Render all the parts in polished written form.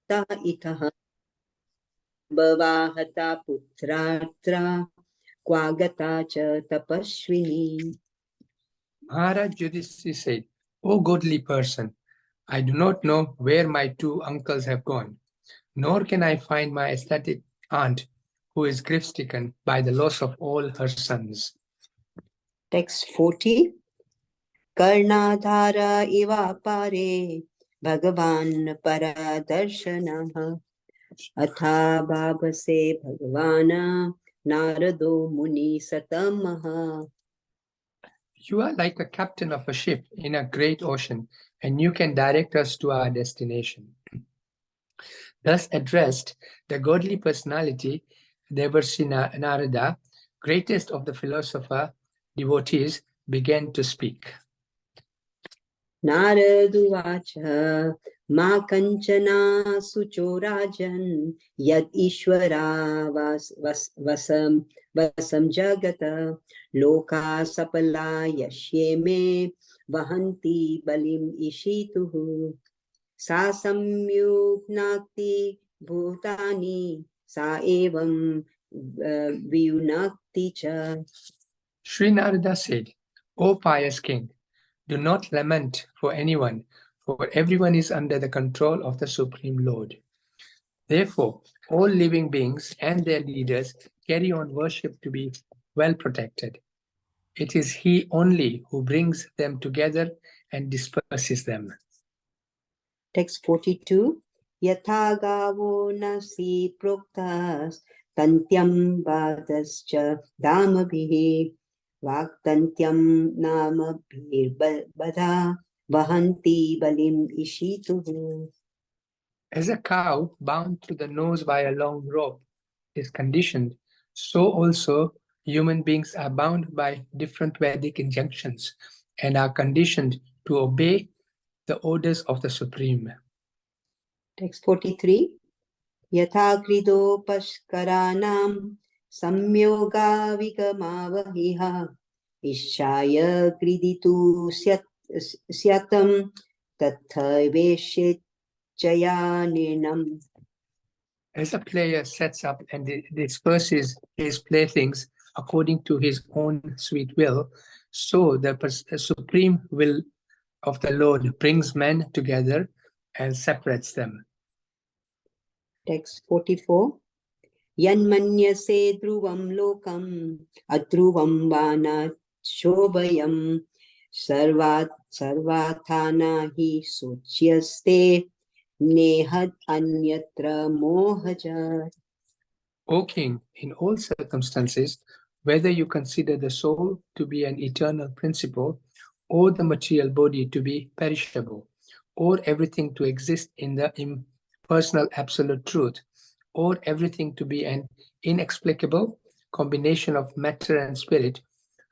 ta itah bhavahata putratra kwagata cha tapaswini. Maharaj Yudhishthira said, O godly person, I do not know where my two uncles have gone, nor can I find my aesthetic aunt who is grief-stricken by the loss of all her sons. Text 40. Karnadhara iva pare Bhagavan paradarshanah Atha bhavase Bhagavana Narado muni satamaha. You are like a captain of a ship in a great ocean, and you can direct us to our destination. Thus addressed, the godly personality, Devarshi Narada, greatest of the philosopher devotees, began to speak. Naraduvacha ma kanchana suchorajan yad ishvara vasam jagata loka sapala yashyeme vahanti balim ishituhu sa samyuknakti bhutani sa evam vyunakti cha. Sri Narada said, O pious king, do not lament for anyone, for everyone is under the control of the Supreme Lord. Therefore, all living beings and their leaders carry on worship to be well protected. It is He only who brings them together and disperses them. Text 42. Yatha gavo nasi proktas tantyam vadascha damabhihi vaktantyam namabhir badha vahanti balim ishituhu. As a cow bound to the nose by a long rope is conditioned, so also human beings are bound by different Vedic injunctions and are conditioned to obey the orders of the Supreme. Text 43. Yatha krido pashkaranam samyoga vigamavahiha ishaya kriditu syatam tathaveshit chayaninam. As a player sets up and disperses his playthings according to his own sweet will, so the supreme will of the Lord brings men together and separates them. Text 44. Yanmanyase dhruvam lokam adhruvam vana shobhayam sarvathana hi suchyaste nehad anyatra mohaja. O King, in all circumstances, whether you consider the soul to be an eternal principle, or the material body to be perishable, or everything to exist in the impersonal absolute truth, or everything to be an inexplicable combination of matter and spirit,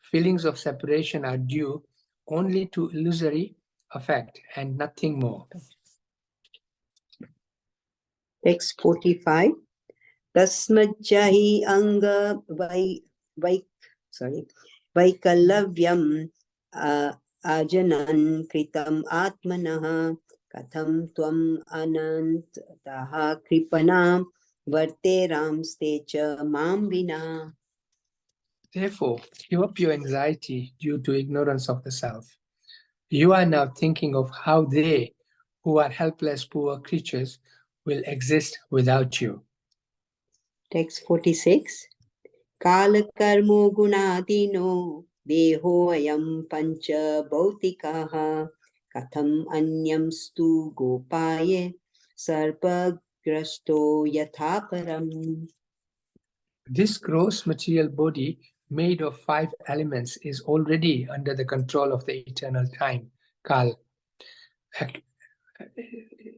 feelings of separation are due only to illusory effect and nothing more. Text 45. Tasmajjahi anga vaikallavyam ajanan kritam atmanah katham tvam anantaha kripanam varteram stecha mam vina. Therefore, give up your anxiety due to ignorance of the self. You are now thinking of how they, who are helpless poor creatures, will exist without you. Text 46. Kala karmo gunadino deho ayam pancha bhautikaha katham anyam stu gopaye sarpagrasto yathaparam. This gross material body made of 5 elements is already under the control of the eternal time, Kal,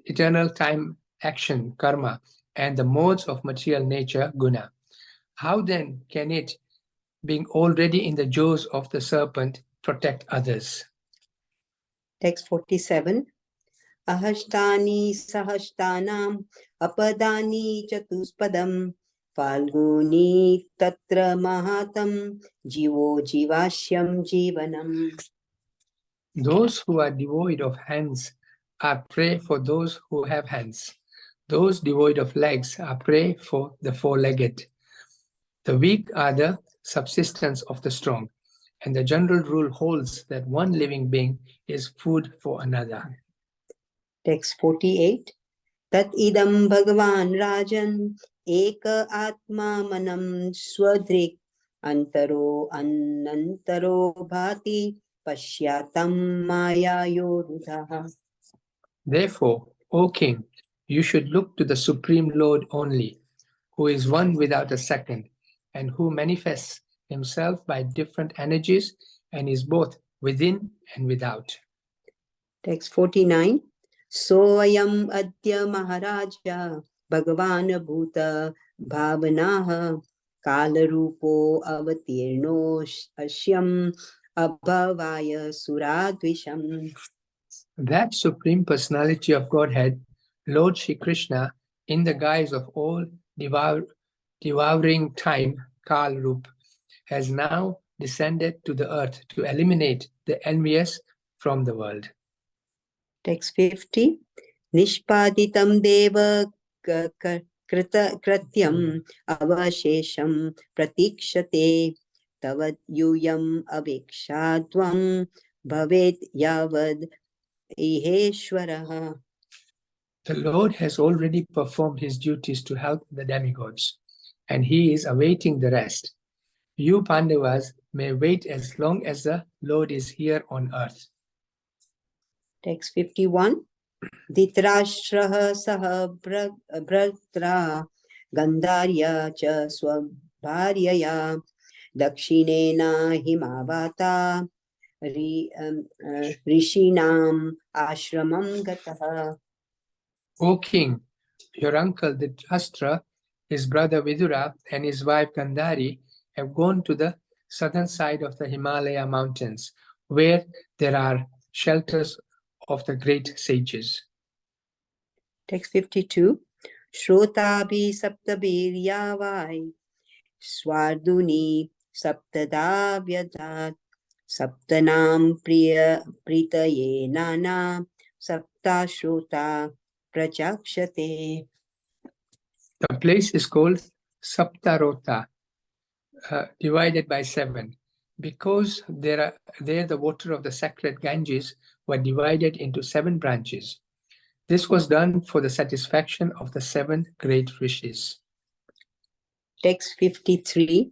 eternal time, action, karma, and the modes of material nature, guna. How then can it, being already in the jaws of the serpent, protect others? Text 47. Ahashtani sahashtanam apadani chatuspadam falguni tatra mahatam jivo jivashyam jivanam. Those who are devoid of hands are prey for those who have hands. Those devoid of legs are prey for the four-legged. The weak are the subsistence of the strong, and the general rule holds that one living being is food for another. Text 48. Tat idam bhagavan rajan eka atma manam swadrik antaro anantaro bhati pashyatam maya yorudaha. Therefore, O king, you should look to the Supreme Lord only, who is one without a second, and who manifests himself by different energies and is both within and without. Text 49. Soyam adya maharaja bhagavan bhuta bhavanaha kalarupo avatirno ashyam abhavaya suradvisham. That Supreme Personality of Godhead, Lord Shri Krishna, in the guise of all devouring time, Kal Rup, has now descended to the earth to eliminate the envious from the world. Text 50. Nishpaditam deva kratyam avashesham pratikshate tavad yuyam avikshadvam bhavet yavad iheshwaraha. The Lord has already performed his duties to help the demigods, and he is awaiting the rest. You Pandavas may wait as long as the Lord is here on earth. Text 51. Dhitrashraha saha bratra gandharya cha swabharyaya dakshinena himavata rishinam ashramam gataha. O king, your uncle Dhritarashtra, his brother Vidura, and his wife Gandhari have gone to the southern side of the Himalaya mountains, where there are shelters of the great sages. Text 52. Shrotabhi saptabiryavai swarduni saptada vyadat saptanam pritaye nana sapta shrota prachakshate. The place is called Saptarota, divided by 7, because there the water of the sacred Ganges were divided into 7 branches. This was done for the satisfaction of the 7 great rishis. Text 53.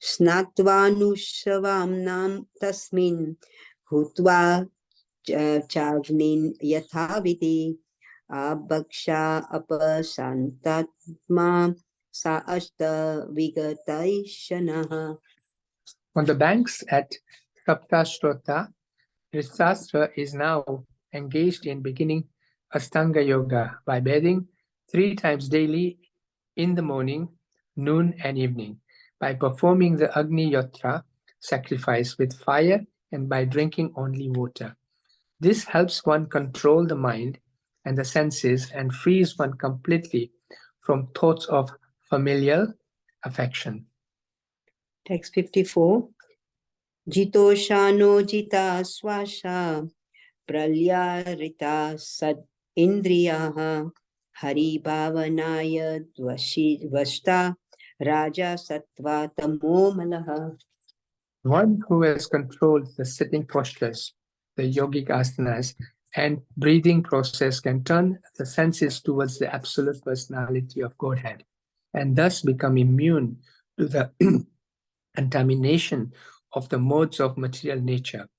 Snatvanushravam nam tasmin hutva chagnin yathaviti abhaksha apasantatma sa ashta vigataishanaha. On the banks at Saptashrota, Dhritarashtra is now engaged in beginning Astanga Yoga by bathing 3 times daily in the morning, noon, and evening, by performing the Agni Yatra sacrifice with fire, and by drinking only water. This helps one control the mind and the senses and frees one completely from thoughts of familial affection. Text 54. Jitoshano jita swasha pralyarita sad indriyaha hari bhavanaya dvashta raja sattva tamo malaha. One who has controlled the sitting postures, the yogic asanas, and breathing process can turn the senses towards the absolute personality of Godhead, and thus become immune to the contamination of the modes of material nature,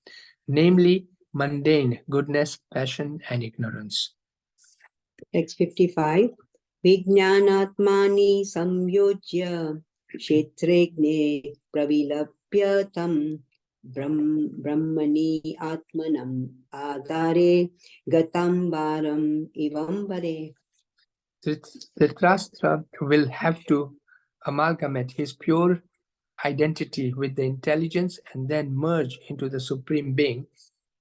namely mundane goodness, passion, and ignorance. Text 55. Vijnanatmani samyojya kshetregne pravilapyatam brahmani atmanam adare gatam varam ivambare. Dhritarashtra will have to amalgamate his pure identity with the intelligence and then merge into the Supreme Being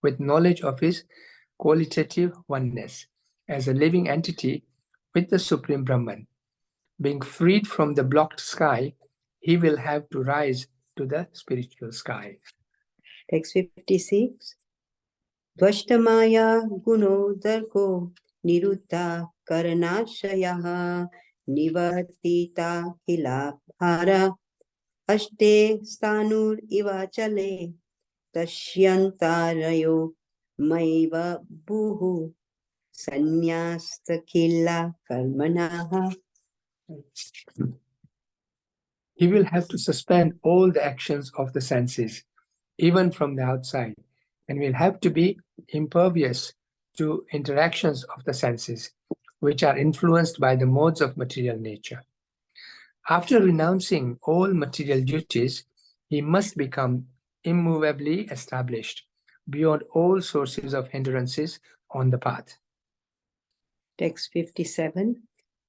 with knowledge of his qualitative oneness as a living entity with the Supreme Brahman. Being freed from the blocked sky, he will have to rise to the spiritual sky. Text 56. Dvashtamaya guno darko niruddha karanashayah nivartita kila bhara ashte stanur ivachale tashyantarayo maiva buhu sanyastakila karmanaha. He will have to suspend all the actions of the senses, even from the outside, and will have to be impervious to interactions of the senses, which are influenced by the modes of material nature. After renouncing all material duties, he must become immovably established beyond all sources of hindrances on the path. Text 57.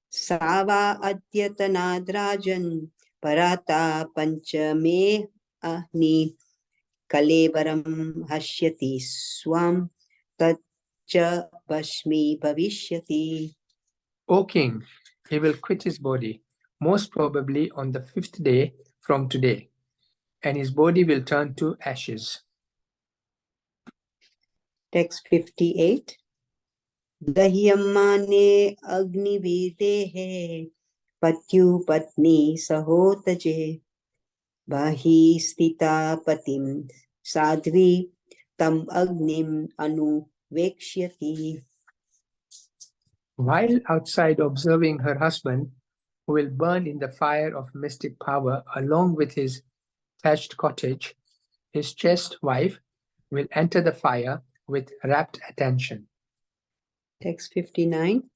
Sava adyatanadrajan parata panchame ahni kalevaram hashyati swam tatcha bashmi bhavishyati. O king, he will quit his body, most probably on the 5th day from today, and his body will turn to ashes. Text 58. Dahyamane agnividehe patyu patni sahotaje bahi stita patim sadhvi tam agnim anuveksyati. While outside observing her husband, who will burn in the fire of mystic power along with his thatched cottage, his chaste wife will enter the fire with rapt attention. Text 59.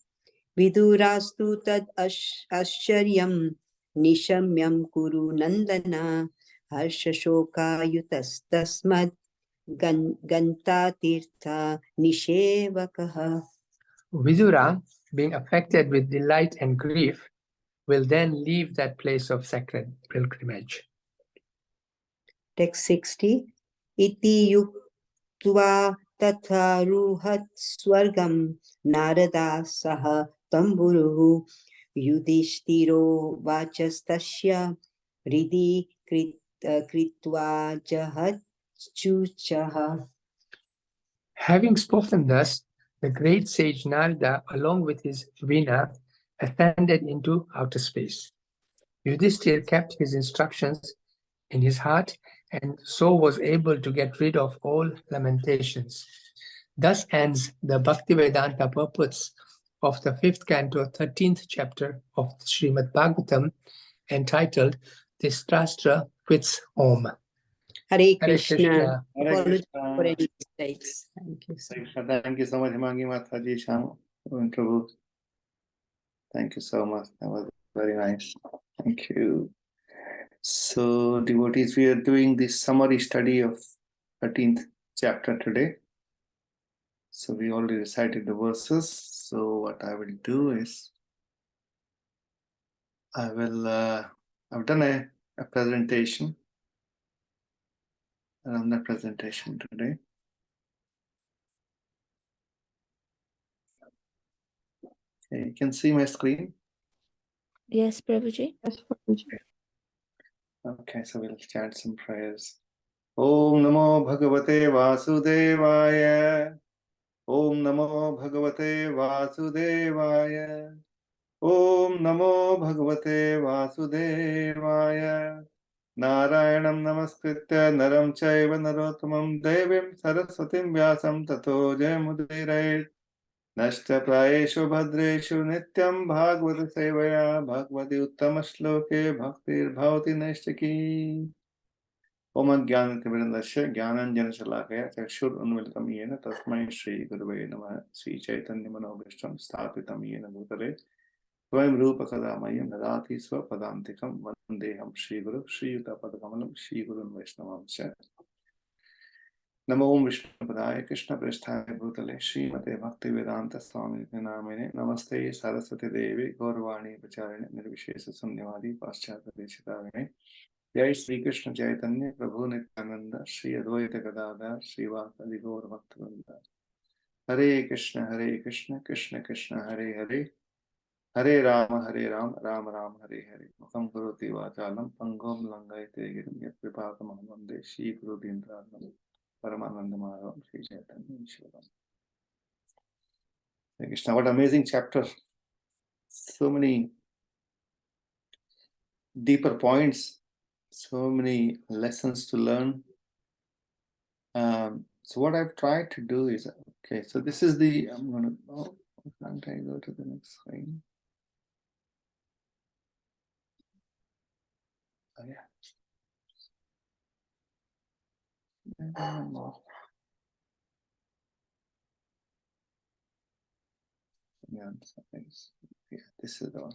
Vidurastu tad ascharyam nishamyam kuru nandana harshashoka yutastasmad ganta tirtha nishevakaha. Vidura, being affected with delight and grief, will then leave that place of sacred pilgrimage. Text 60. Iti yuktva tatha ruhat swargam narada saha tamburuhu yudhishthiro vachastasya ridi kritva jahachuchaha. Having spoken thus, the great sage Narada, along with his Veena, ascended into outer space. Yudhishthir kept his instructions in his heart and so was able to get rid of all lamentations. Thus ends the Bhaktivedanta purports of the 5th canto, 13th chapter of Srimad Bhagavatam, entitled Dhritarashtra Quits Home. Hare Hare Krishna. Krishna. Hare Apologies Krishna. for any mistakes. Thank you. Hare Krishna. Thank you so much, Himangi Mataji, Shyam, and Prabhu. Thank you so much. That was very nice. Thank you. So, devotees, we are doing the summary study of 13th chapter today. So, we already recited the verses. So, what I will do is, I've done a presentation, another presentation today. Okay, you can see my screen. Yes, Prabhuji. Okay, so we'll chant some prayers. Om Namo Bhagavate Vasudevaya. Om Namo Bhagavate Vasudevaya. Om Namo Bhagavate Vasudevaya. Narayanam Namaskritya Naram Chaiva Narottamam Devim Saraswatim Vyasam Tato Jayamudiraid. Nashta Prayeshu Bhadreshu Nityam Bhagavata Sevaya Bhagavati Uttama Shloke Bhaktir Bhavati Nashtaki. ओम ज्ञानतिमिरन्दस्य ज्ञानाञ्जनशलाकया चक्षुरुन्मीलितं येन तस्मै श्रीगुरवे नमः। श्रीचैतन्यमनोभीष्टं स्थापितं येन भूतले स्वयं रूपकदा मह्यं ददाति स्वपदान्तिकं वन्देऽहं श्रीगुरुं श्रीयुतपदकमलं श्रीगुरुन् वैष्णवांश्च। नमो विष्णुपदाय कृष्णप्रेष्ठाय भूतले श्रीमते भक्तिवेदान्तस्वामिनिति नामिने नमस्ते सरस्वती देवी गौरवाणी प्रचारिणे निर्विशेषशून्यवादी पाश्चात्यदेशितारिणे। जय श्री कृष्ण चैतन्य प्रभु नित्यानंद श्री अद्वैत गदाधर श्रीवासादि गौर भक्तवृंद। हरे कृष्ण कृष्ण कृष्ण हरे हरे हरे राम राम राम हरे हरे। मुखं करोति वाचालं पंगुं लंघयते गिरिं यत्कृपातमहं वन्दे श्रीगुरुदीननाथं परमानन्दमाधवं Shri Chaitanya ईश्वरम्। Krishna, what amazing chapter. So many deeper points, so many lessons to learn. So what I've tried to do is, okay, so this is the, I'm going to, oh, can't I go to the next screen? Oh, yeah. Yeah, this is the one.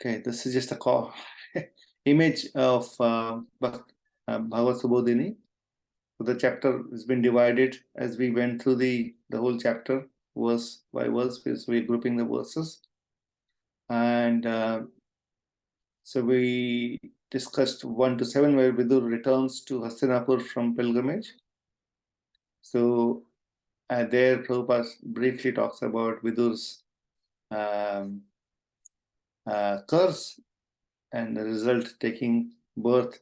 Okay, this is just a call image of Bhagavad Subodhini. So the chapter has been divided as we went through the whole chapter, verse by verse, because we're grouping the verses. And so we discussed 1 to 7, where Vidur returns to Hastinapur from pilgrimage. So there Prabhupada briefly talks about Vidur's curse and the result taking birth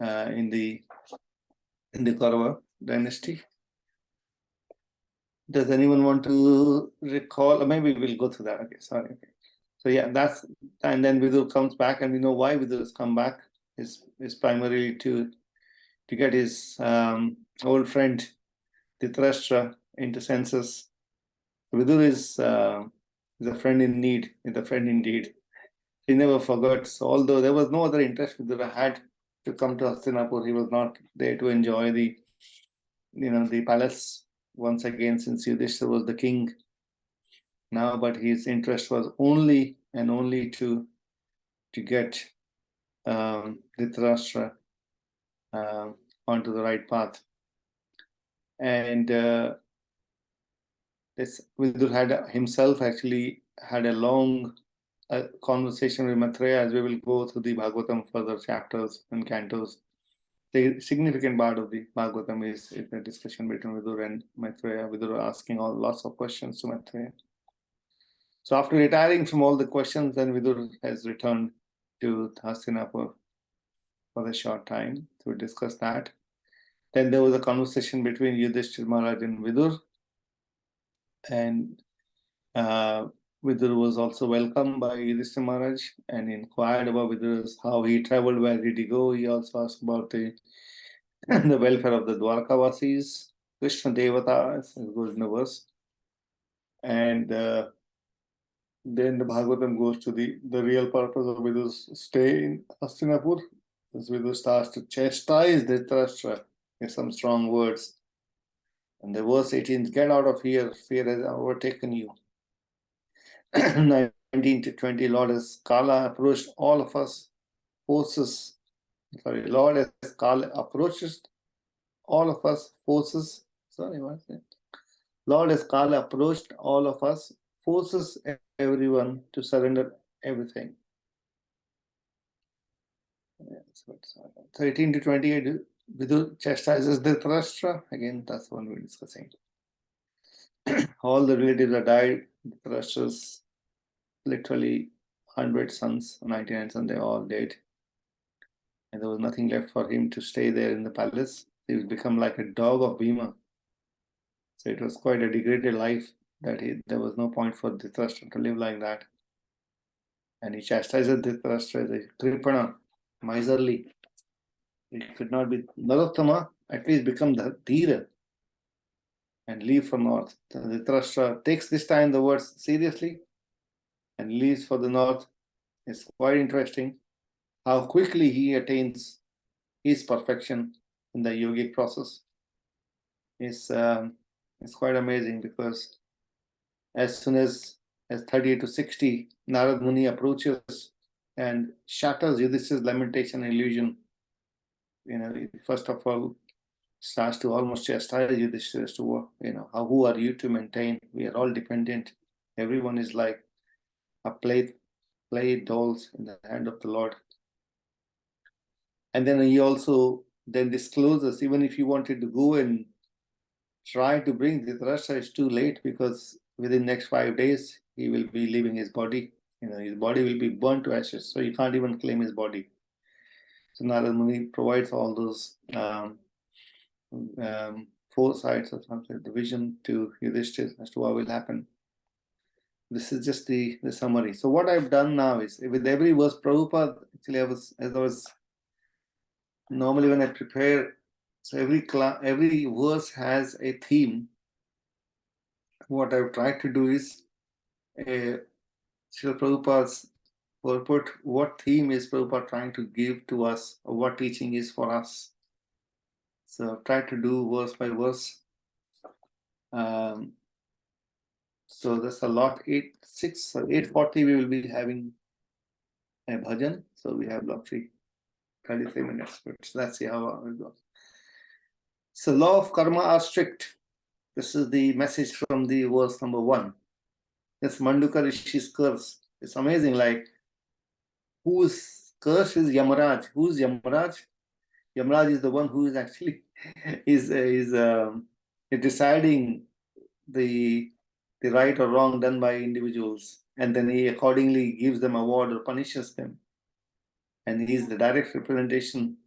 in the Kaurava dynasty. Does anyone want to recall? Or maybe we'll go through that. Okay, sorry. Okay. So yeah, that's, and then Vidur comes back, and we know why Vidur has come back is primarily to get his old friend Dhritarashtra into senses. Vidur is a friend in need, is a friend indeed. He never forgets, although there was no other interest Vidura had to come to Hastinapur. He was not there to enjoy the palace once again, since Yudhishthira was the king now, but his interest was only and only to get Dhritarashtra onto the right path. And this Vidur had himself actually had a long conversation with Maitreya, as we will go through the Bhagavatam further chapters and cantos. The significant part of the Bhagavatam is the discussion between Vidur and Maitreya. Vidur asking lots of questions to Maitreya. So after retiring from all the questions, then Vidur has returned to Hastinapur for a short time to discuss that. Then there was a conversation between Yudhishthira Maharaj and Vidur, and Vidur was also welcomed by Yudhishthira Maharaj and inquired about Vidur's how he traveled, where did he go. He also asked about the welfare of the Dwarkavasis, Krishna Devata, as it goes in the verse. And then the Bhagavatam goes to the real purpose of Vidur's stay in Hastinapur. As Vidur starts to chastise Dhritarashtra with some strong words. And the verse 18, get out of here, fear has overtaken you. 19 to 20, Lord as Kala approached all of us, forces. Sorry, Lord as Kala approaches all of us, forces. Sorry, what's it? Lord as Kala approached all of us, forces everyone to surrender everything. So 18 to 28, Vidur chastises Dhritarashtra. Again, that's one we're discussing. All the relatives are died. Dhritarashtra's literally 100 sons, 99 sons, they all dead. And there was nothing left for him to stay there in the palace. He would become like a dog of Bhima. So it was quite a degraded life, that there was no point for Dhritarashtra to live like that. And he chastised Dhritarashtra as a Kripana, miserly. It could not be Narottama, at least become the Dhira and leave for north. Dhritarashtra takes this time the words seriously and leaves for the north. It's quite interesting how quickly he attains his perfection in the yogic process. It's quite amazing, because as soon as 30 to 60, Narad Muni approaches and shatters Yudhishthira's lamentation illusion. First of all, starts to almost chastise Yudhishthira as to, who are you to maintain? We are all dependent. Everyone is like a play dolls in the hand of the Lord. And then he also then discloses, even if you wanted to go and try to bring Dhritarashtra, it's too late, because within next 5 days, he will be leaving his body. His body will be burnt to ashes, so you can't even claim his body. So Narad Muni provides all those foresights or something, the vision to Yudhishthira as to what will happen. This is just the summary. So what I've done now is, with every verse, Prabhupada, actually as I was normally when I prepare, so every verse has a theme. What I've tried to do is, Srila Prabhupada's purport, what theme is Prabhupada trying to give to us, or what teaching is for us. So I've tried to do verse by verse. So that's a lot. 8:40 we will be having a bhajan. So we have roughly 33 minutes, but let's see how it goes. So law of karma are strict. This is the message from the verse number 1. That's Manduka Rishi's curse. It's amazing, like, whose curse is Yamaraj? Who's Yamaraj? Yamaraj is the one who is actually is deciding the right or wrong done by individuals, and then he accordingly gives them award or punishes them. And he is the direct representation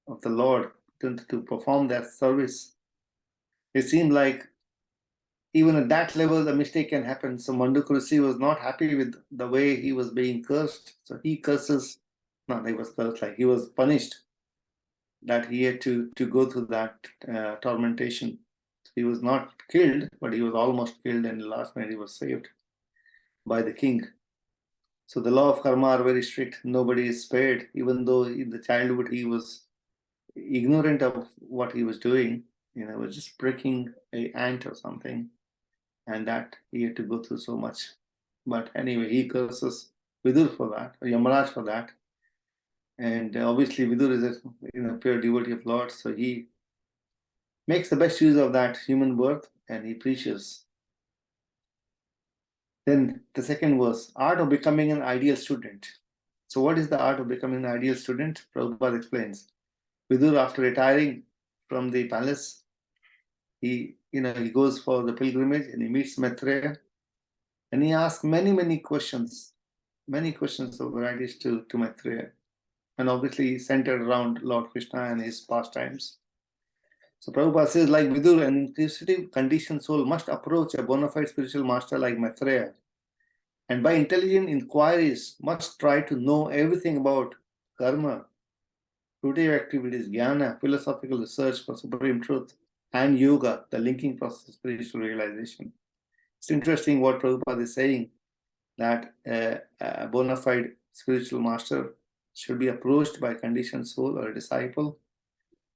of the Lord to perform that service. It seemed like even at that level, the mistake can happen. So Manduka Rishi was not happy with the way he was being cursed. So he curses, not he was cursed, like he was punished, that he had to go through that tormentation. He was not killed, but he was almost killed, and the last minute he was saved by the king. So the law of karma are very strict. Nobody is spared, even though in the childhood he was ignorant of what he was doing. Was just breaking an ant or something, and that he had to go through so much. But anyway, he curses Vidur for that, or Yamaraj for that. And obviously Vidur is a pure devotee of Lord, so he makes the best use of that human birth, and he preaches. Then the second verse, art of becoming an ideal student. So what is the art of becoming an ideal student? Prabhupada explains. Vidur, after retiring from the palace, he goes for the pilgrimage, and he meets Maitreya, and he asks many questions of varieties to Maitreya, and obviously centered around Lord Krishna and his pastimes. So Prabhupada says, like Vidur, an inquisitive conditioned soul must approach a bona fide spiritual master like Maitreya, and by intelligent inquiries must try to know everything about karma, fruitive activities, jnana, philosophical research for supreme truth, and yoga, the linking process of spiritual realization. It's interesting what Prabhupada is saying, that a bona fide spiritual master should be approached by a conditioned soul or a disciple,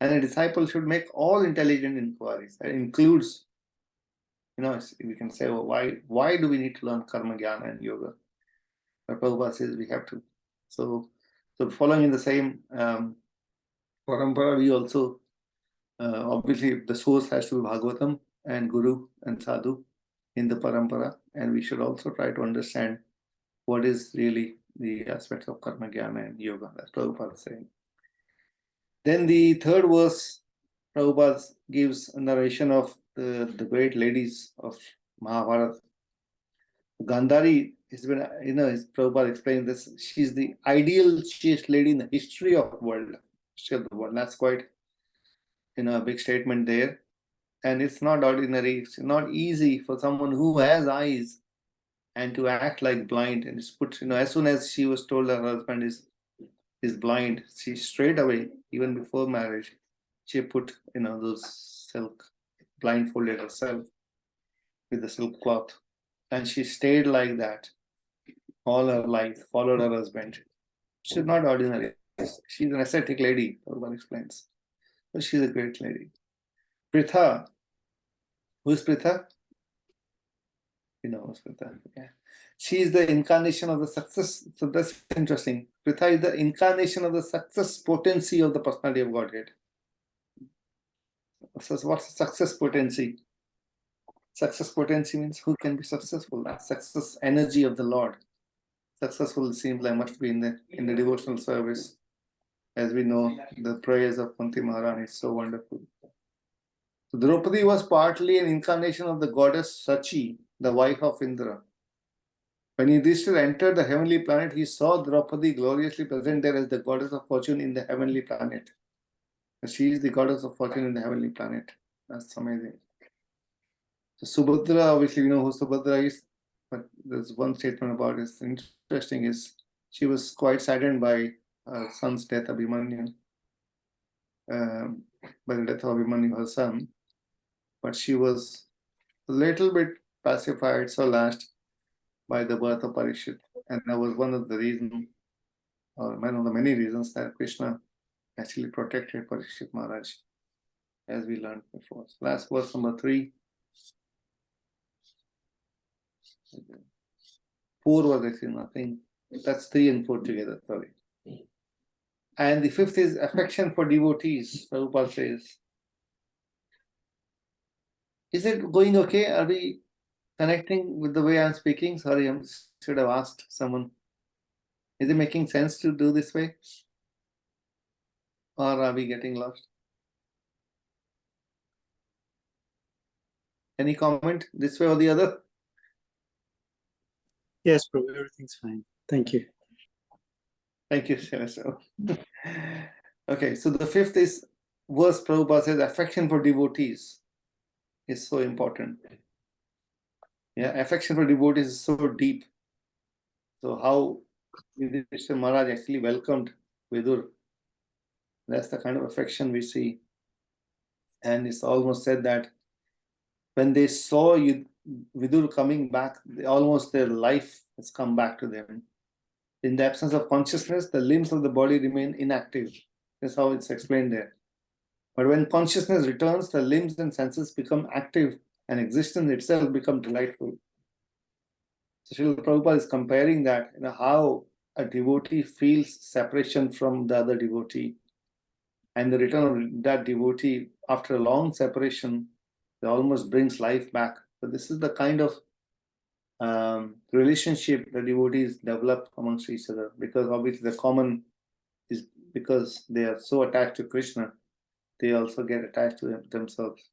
and a disciple should make all intelligent inquiries. That includes, we can say, well, why do we need to learn karma, jnana, and yoga? But Prabhupada says we have to. So following in the same parampara, we also, obviously the source has to be Bhagavatam and Guru and Sadhu in the parampara, and we should also try to understand what is really the aspects of karma, jnana, and yoga. That's Prabhupada saying. Then the third verse, Prabhupada gives a narration of the great ladies of Mahabharata. Gandhari has been, Prabhupada explained this. She's the ideal chaste lady in the history of the world. That's quite, a big statement there. And it's not ordinary. It's not easy for someone who has eyes and to act like blind. And it's put, as soon as she was told her husband is blind, she straight away, even before marriage, she put, those silk, blindfolded herself with the silk cloth. And she stayed like that all her life, followed her husband. She's not ordinary. She's an ascetic lady, Prabhupada explains. But she's a great lady. Pritha. Who is Pritha? You know who's Pritha. Yeah. She is the incarnation of the success. So that's interesting. Pritha is the incarnation of the success potency of the personality of Godhead. So what's the success potency? Success potency means who can be successful. That success energy of the Lord. Successful seems like must be in the devotional service. As we know, the prayers of Kunti Maharani is so wonderful. So Draupadi was partly an incarnation of the goddess Sachi, the wife of Indra. When Yudhishthira entered the heavenly planet, he saw Draupadi gloriously present there as the goddess of fortune in the heavenly planet. She is the goddess of fortune in the heavenly planet. That's amazing. So Subhadra, obviously we know who Subhadra is, but there's one statement about it. Interesting is she was quite saddened by her son's death, Abhimanyu, by the death of Abhimanyu, her son. But she was a little bit pacified, so last by the birth of Parikshit. And that was one of the reasons, or one of the many reasons that Krishna actually protected Parikshit Maharaj, as we learned before. So last verse number 3. 4 was actually nothing. That's 3 and 4 together, sorry. And the 5th is affection for devotees. Prabhupada says, is it going okay? Are we connecting with the way I'm speaking? Sorry, I should have asked someone. Is it making sense to do this way? Or are we getting lost? Any comment this way or the other? Yes, Prabhu, everything's fine. Thank you. Thank you, Shalaso. Okay, so the 5th is verse Prabhupada says affection for devotees is so important. Yeah, affection for devotees is so deep. So how Yudhishthira Maharaj actually welcomed Vidur. That's the kind of affection we see. And it's almost said that when they saw Vidur coming back, almost their life has come back to them. In the absence of consciousness, the limbs of the body remain inactive. That's how it's explained there. But when consciousness returns, the limbs and senses become active and existence itself becomes delightful. So Srila Prabhupada is comparing that, how a devotee feels separation from the other devotee, and the return of that devotee after a long separation, it almost brings life back. So this is the kind of relationship the devotees develop amongst each other, because obviously the common is because they are so attached to Krishna, they also get attached to themselves.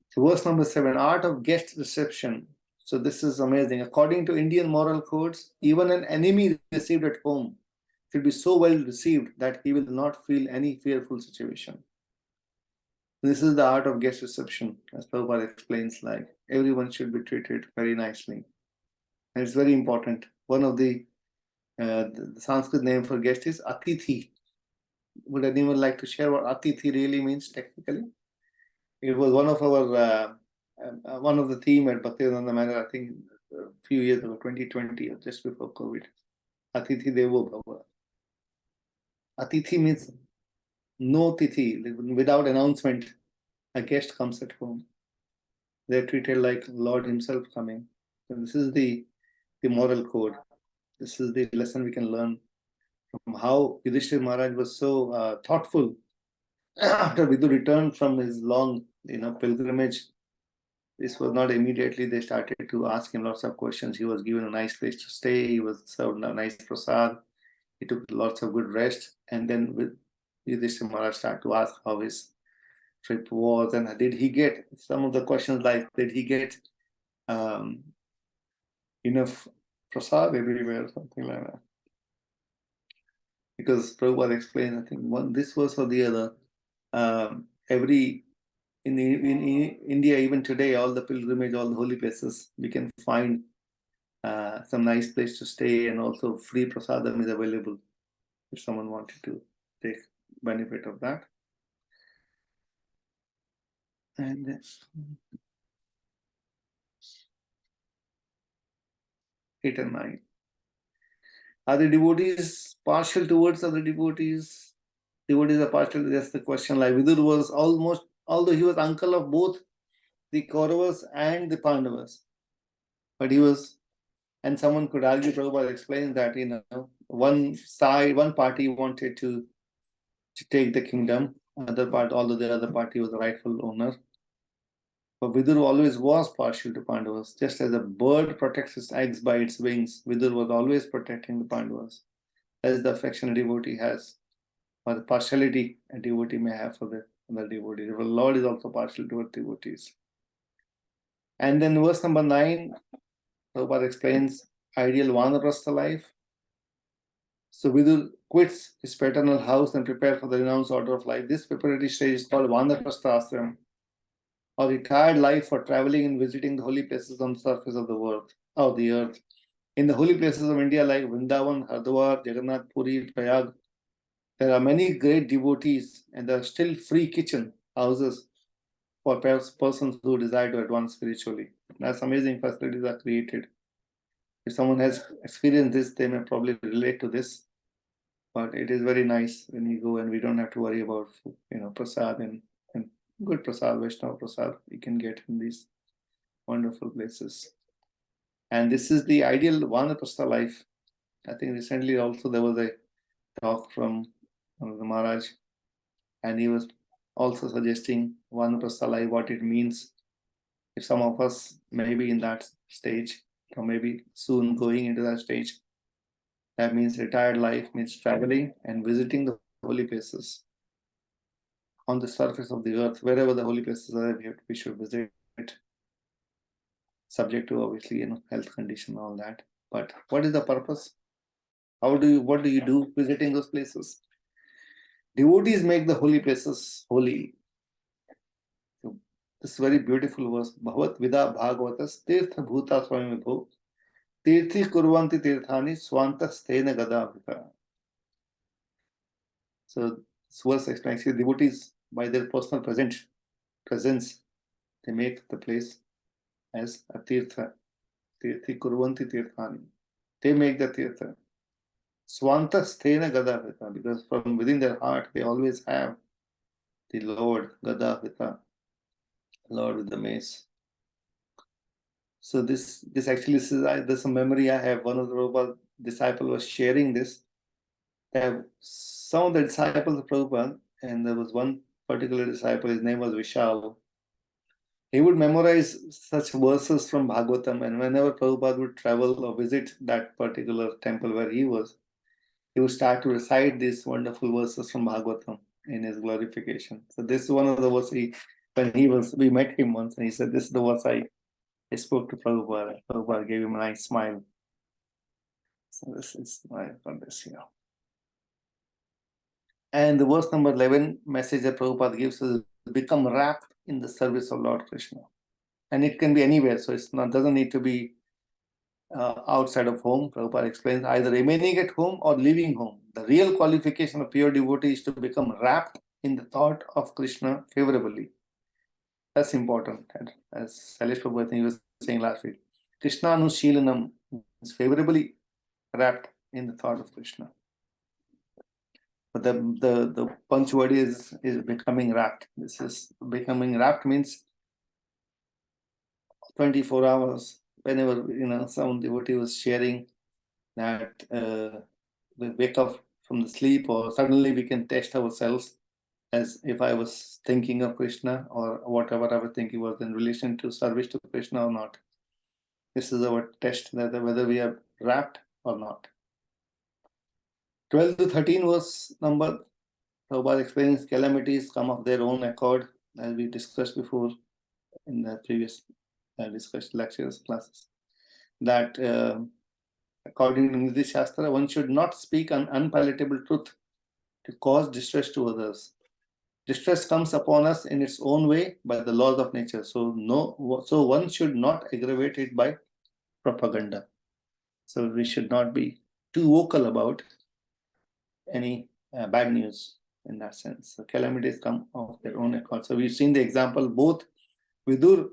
So verse number 7, art of guest reception. So this is amazing. According to Indian moral codes, even an enemy received at home should be so well received that he will not feel any fearful situation. This is the art of guest reception, as Prabhupada explains, like everyone should be treated very nicely. And it's very important. One of the Sanskrit name for guest is Atithi. Would anyone like to share what Atithi really means technically? It was one of our one of the theme at Bhaktivedanta Manor, I think a few years ago, 2020, or just before COVID. Atithi Devo Bhava. Atithi means no tithi, without announcement, a guest comes at home. They're treated like Lord himself coming. So this is the moral code. This is the lesson we can learn from how Yudhishthira Maharaj was so thoughtful after Vidu returned from his long pilgrimage. This was not immediately. They started to ask him lots of questions. He was given a nice place to stay. He was served a nice prasad. He took lots of good rest. And then with Yudhishthira Maharaj started to ask how his trip was, and did he get some of the questions like, did he get enough prasad everywhere, something like that. Because Prabhupada explained, I think this was or the other, in India, even today, all the pilgrimage, all the holy places, we can find some nice place to stay, and also free prasadam is available if someone wanted to take benefit of that. And 8 and 9. Are the devotees partial towards other devotees? Devotees are partial. That's the question. Like Vidur was almost, although he was uncle of both the Kauravas and the Pandavas, but he was, and someone could argue, Prabhupada explains that, one party wanted to take the kingdom, although the other party was the rightful owner. But Vidur always was partial to Pandavas. Just as a bird protects its eggs by its wings, Vidur was always protecting the Pandavas. That is the affection a devotee has, or the partiality a devotee may have for the other devotees. The Lord is also partial toward devotees. And then verse number 9, Prabhupada explains ideal Vanaprastha life. So Vidur quits his paternal house and prepares for the renounced order of life. This preparatory stage is called Vanaprastha Ashram, or retired life for traveling and visiting the holy places on the surface of the world, of the earth. In the holy places of India like Vrindavan, Hardwar, Jagannath, Puri, Prayag, there are many great devotees, and there are still free kitchen houses for persons who desire to advance spiritually. That's amazing facilities are created. If someone has experienced this, they may probably relate to this. But it is very nice when you go and we don't have to worry about, prasad and good prasad, Vaishnava prasad you can get in these wonderful places. And this is the ideal Vanaprastha life. I think recently also there was a talk from one of the Maharaj, and he was also suggesting Vanaprastha life, what it means. If some of us may be in that stage, or maybe soon going into that stage, that means retired life means traveling and visiting the holy places on the surface of the earth, wherever the holy places are, we should visit, subject to obviously health condition and all that. But what is the purpose? What do you do visiting those places? Devotees make the holy places holy. So this very beautiful verse, Bhavat Vida Bhagavatas Tirtha Bhuta Swami Vibho Tirthi Kurvanti Tirthani Swanta Stena Gadavita. So this verse explains devotees by their personal presence, they make the place as a tirtha. Tirthi Kurvanti Tirthani. They make the tirtha. Swanta Sthena Gadavita, because from within their heart they always have the Lord Gadavita, Lord with the mace. So this actually is a memory I have. One of the Prabhupada disciples was sharing this. Some of the disciples of Prabhupada, and there was one particular disciple, his name was Vishal. He would memorize such verses from Bhagavatam, and whenever Prabhupada would travel or visit that particular temple where he would start to recite these wonderful verses from Bhagavatam in his glorification. So this is one of the verses we met him once, and he said, this is the verse I spoke to Prabhupada. Prabhupada gave him a nice smile. So this is my from this here. And the verse number 11 message that Prabhupada gives is become wrapped in the service of Lord Krishna. And it can be anywhere, so doesn't need to be outside of home. Prabhupada explains either remaining at home or leaving home. The real qualification of pure devotee is to become wrapped in the thought of Krishna favorably. That's important. And as Salish Prabhu, I think he was saying last week, Krishna Anushilanam is favorably wrapped in the thought of Krishna. But the punch word is becoming wrapped. This is becoming wrapped means 24 hours. Whenever some devotee was sharing that we wake up from the sleep, or suddenly we can test ourselves as if I was thinking of Krishna, or whatever I was thinking was in relation to service to Krishna or not. This is our test, that whether we are wrapped or not. 12 to 13 was number. Prabhupada explains calamities come of their own accord, as we discussed before in the previous discussed lectures, classes, that according to Nidhi Shastra, one should not speak an unpalatable truth to cause distress to others. Distress comes upon us in its own way by the laws of nature. So one should not aggravate it by propaganda. So we should not be too vocal about any bad news in that sense. So calamities come of their own accord. So we've seen the example, both Vidur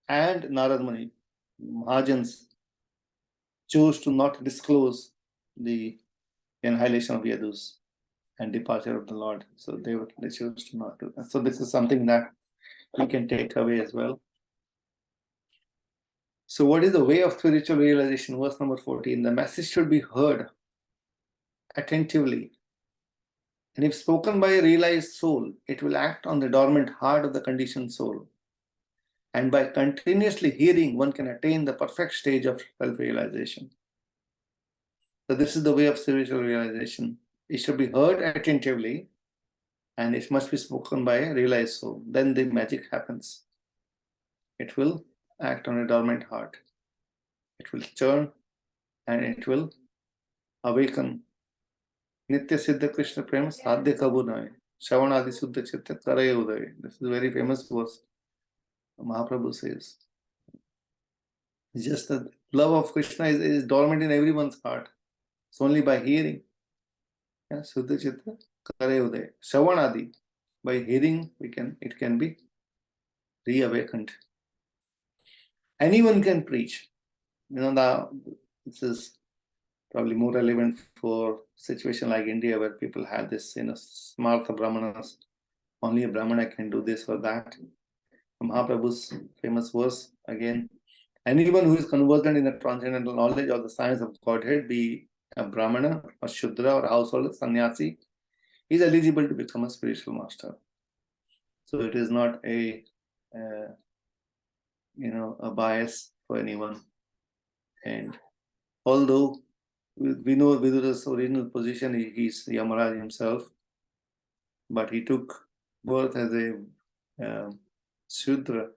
and Narad Muni, Mahajans, chose to not disclose the annihilation of Yadus and departure of the Lord. So they chose to not do that. So this is something that we can take away as well. So what is the way of spiritual realization? Verse number 14. The message should be heard attentively. And if spoken by a realized soul, it will act on the dormant heart of the conditioned soul. And by continuously hearing, one can attain the perfect stage of self-realization. So this is the way of spiritual realization. It should be heard attentively, and it must be spoken by a realized soul. Then the magic happens. It will act on a dormant heart. It will churn, and it will awaken Nitya Siddha Krishna Prem Sadhya Kabu Nae. Shavanadi Suddha Chitta Karaya Uday. This is a very famous verse. Mahaprabhu says. It's just that love of Krishna is dormant in everyone's heart. It's only by hearing. Yeah, Suddha Chitta Karaya Uday. Shavanadi. By hearing, it can be reawakened. Anyone can preach. This is probably more relevant for situation like India, where people have this, smartha brahmanas. Only a brahmana can do this or that. Mahaprabhu's famous verse again: anyone who is conversant in the transcendental knowledge of the science of Godhead, be a brahmana or shudra or householder, sannyasi, is eligible to become a spiritual master. So it is not a bias for anyone. And although we know Vidura's original position, he's Yamaraj himself, but he took birth as a Shudra,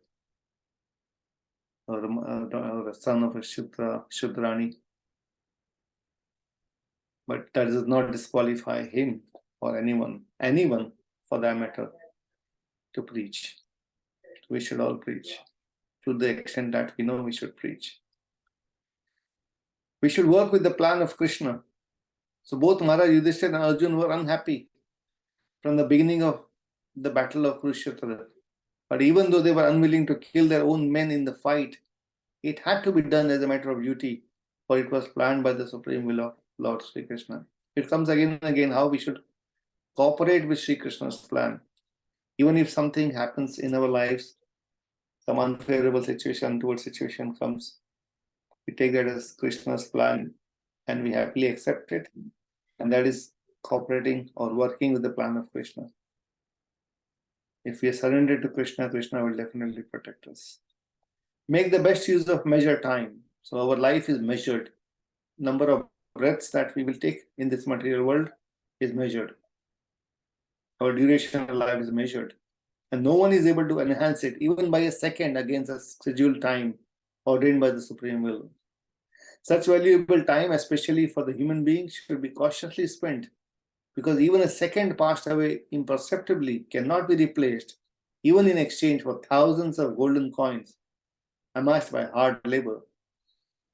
or a son of a Shudrani. But that does not disqualify him or anyone for that matter, to preach. We should all preach to the extent that we know we should preach. We should work with the plan of Krishna. So both Maharaj Yudhishthira and Arjun were unhappy from the beginning of the battle of Kurukshetra. But even though they were unwilling to kill their own men in the fight, it had to be done as a matter of duty, for it was planned by the supreme will of Lord Sri Krishna. It comes again and again how we should cooperate with Sri Krishna's plan. Even if something happens in our lives, some unfavorable situation, untoward situation comes, we take that as Krishna's plan and we happily accept it. And that is cooperating or working with the plan of Krishna. If we are surrendered to Krishna, Krishna will definitely protect us. Make the best use of measured time. So our life is measured. Number of breaths that we will take in this material world is measured. Our duration of life is measured. And no one is able to enhance it, even by a second, against a scheduled time ordained by the Supreme Will. Such valuable time, especially for the human being, should be cautiously spent, because even a second passed away imperceptibly cannot be replaced, even in exchange for thousands of golden coins amassed by hard labor.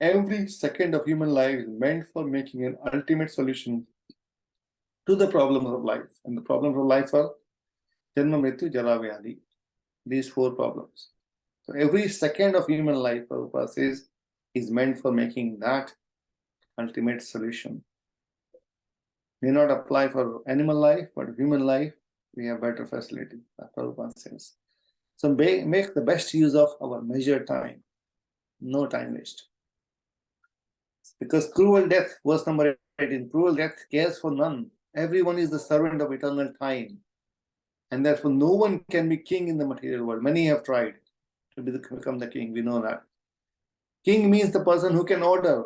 Every second of human life is meant for making an ultimate solution to the problems of life. And the problems of life are Janma, Mrityu, Jara, Vyadhi. These four problems. So every second of human life, Prabhupada says, is meant for making that ultimate solution. May not apply for animal life, but human life, we have better facility, Prabhupada says. So make the best use of our measured time. No time waste. Because cruel death, verse number 18, cruel death cares for none. Everyone is the servant of eternal time. And therefore no one can be king in the material world. Many have tried to become the king, we know that. King means the person who can order.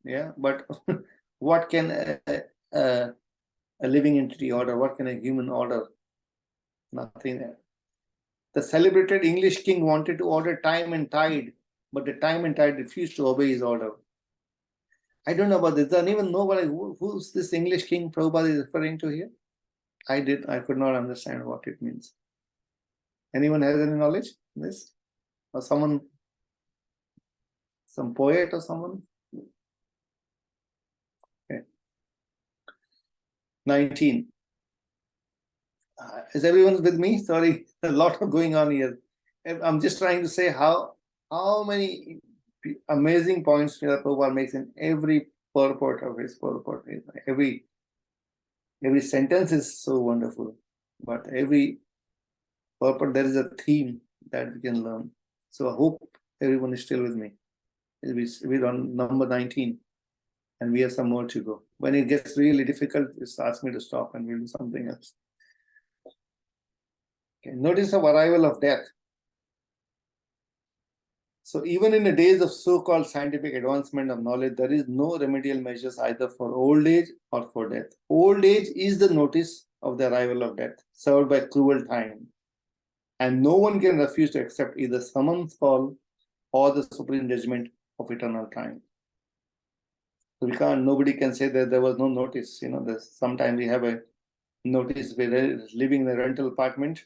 Yeah, but what can a living entity order? What can a human order? Nothing there. The celebrated English king wanted to order time and tide, but the time and tide refused to obey his order. I don't know about this. I don't even know who's this English king Prabhupada is referring to here. I could not understand what it means. Anyone has any knowledge of this? Or someone, some poet or someone? Okay. 19. Is everyone with me? Sorry, a lot of going on here. I'm just trying to say how many amazing points Prabhupada makes in every purport of his purport. Every sentence is so wonderful, but every purport there is a theme that we can learn. So I hope everyone is still with me. We're on number 19, and we have some more to go. When it gets really difficult, just ask me to stop and we'll do something else. Okay. Notice of arrival of death. So even in the days of so-called scientific advancement of knowledge, there is no remedial measures either for old age or for death. Old age is the notice of the arrival of death, served by cruel time. And no one can refuse to accept either summons call or the supreme judgment of eternal time. Nobody can say that there was no notice. Sometimes we have a notice, we're living in a rental apartment.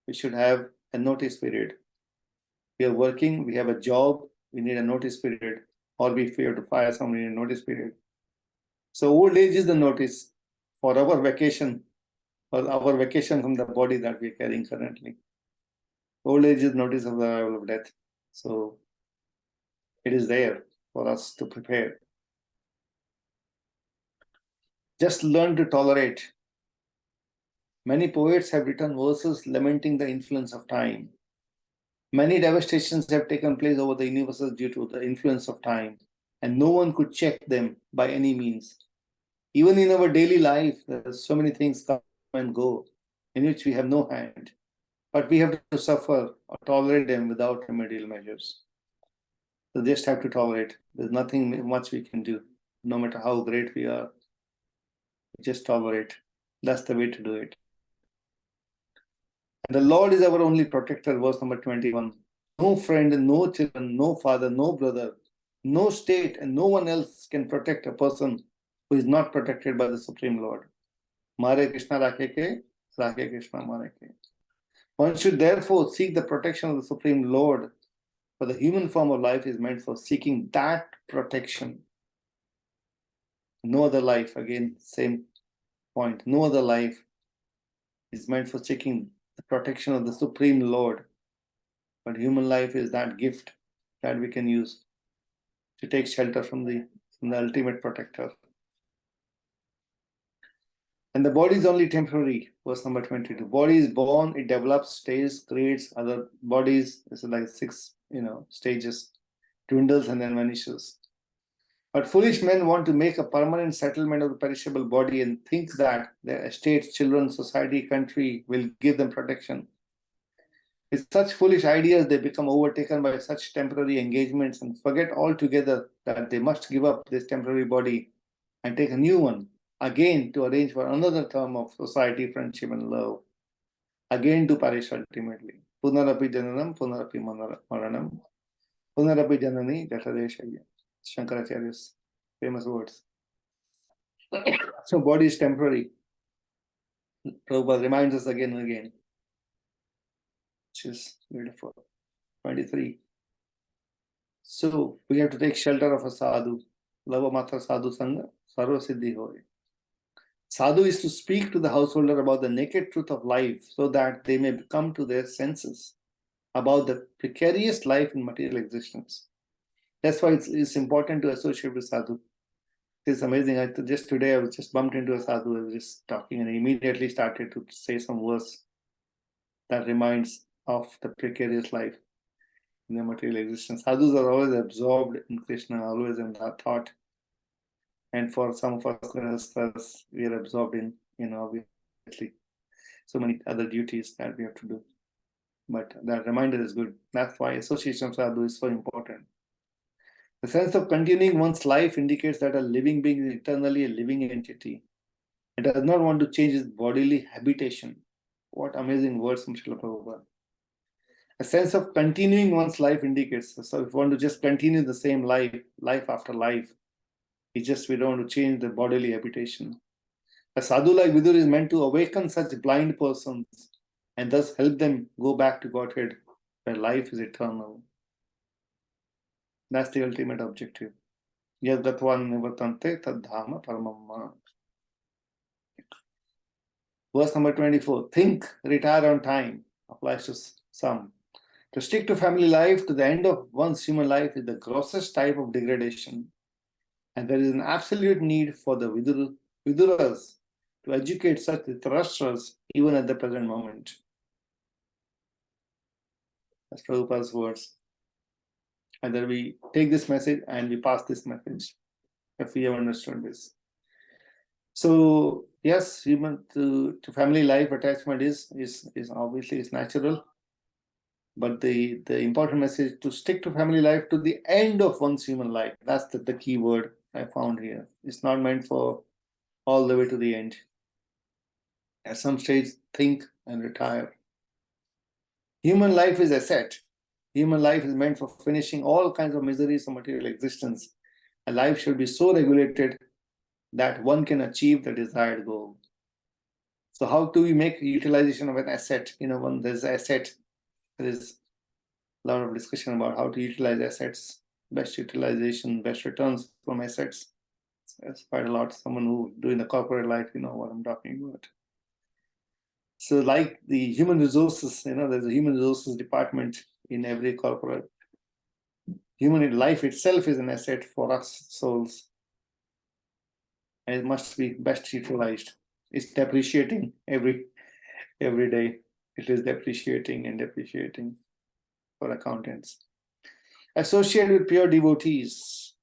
We should have a notice period. We are working, we have a job, we need a notice period. Or if we have to fire somebody, in a notice period. So old age is the notice for our vacation, or our vacation from the body that we are carrying currently. Old age is notice of the arrival of death. So it is there for us to prepare. Just learn to tolerate. Many poets have written verses lamenting the influence of time. Many devastations have taken place over the universes due to the influence of time, and no one could check them by any means. Even in our daily life, there are so many things come and go in which we have no hand, but we have to suffer or tolerate them without remedial measures. So just have to tolerate. There's nothing much we can do, no matter how great we are. Just tolerate. That's the way to do it. And the Lord is our only protector, verse number 21. No friend, no children, no father, no brother, no state, and no one else can protect a person who is not protected by the Supreme Lord. Mare Krishna Rakhe ke, Rakhe Krishna Mare ke. One should therefore seek the protection of the Supreme Lord, for the human form of life is meant for seeking that protection. No other life, again, same point, no other life is meant for seeking the protection of the Supreme Lord. But human life is that gift that we can use to take shelter from the ultimate protector. And the body is only temporary, verse number 22. Body is born, it develops, stays, creates other bodies. This is like 6, stages, dwindles and then vanishes. But foolish men want to make a permanent settlement of the perishable body and think that their estates, children, society, country will give them protection. With such foolish ideas, they become overtaken by such temporary engagements and forget altogether that they must give up this temporary body and take a new one, again to arrange for another term of society, friendship, and love, again to perish ultimately. Punarapi jananam, punarapi maranam, punarapi janani jatadeshaya. Shankaracharya's famous words. So body is temporary. Prabhupada reminds us again and again, which is beautiful. 23. So we have to take shelter of a sadhu. Lava matra sadhu sangha, sarva siddhi hoy. Sadhu is to speak to the householder about the naked truth of life so that they may come to their senses about the precarious life in material existence. That's why it's important to associate with sadhu. It's amazing. Just today I was just bumped into a sadhu. I was just talking and I immediately started to say some verse that reminds of the precarious life in the material existence. Sadhus are always absorbed in Krishna, always in that thought. And for some of us, we are absorbed in, obviously, so many other duties that we have to do. But that reminder is good. That's why association of sadhu is so important. The sense of continuing one's life indicates that a living being is eternally a living entity. It does not want to change its bodily habitation. What amazing words from Srila Prabhupada. A sense of continuing one's life indicates, so if we want to just continue the same life after life, we don't want to change the bodily habitation. A sadhu like Vidur is meant to awaken such blind persons and thus help them go back to Godhead, where life is eternal. That's the ultimate objective. Yadgatvan nivatante tadhama paramamma. Verse number 24. Think, retire on time, applies to some. To stick to family life to the end of one's human life is the grossest type of degradation. And there is an absolute need for the Viduras to educate such Dhritarashtra's even at the present moment. That's Prabhupada's words. Either we take this message and we pass this message, if we have understood this. So yes, human to family life attachment is obviously is natural. But the important message to stick to family life to the end of one's human life. That's the key word I found here. It's not meant for all the way to the end. At some stage, think and retire. Human life is asset. Human life is meant for finishing all kinds of miseries of material existence A life should be so regulated that one can achieve the desired goal. So how do we make utilization of an asset? When there's an asset, there is a lot of discussion about how to utilize assets, best utilization, best returns from assets. So that's quite a lot. Someone who doing the corporate life, what I'm talking about. So like the human resources, there's a human resources department in every corporate. Human life itself is an asset for us souls. And it must be best utilized. It's depreciating every day. It is depreciating and depreciating for accountants. Associated with pure devotees.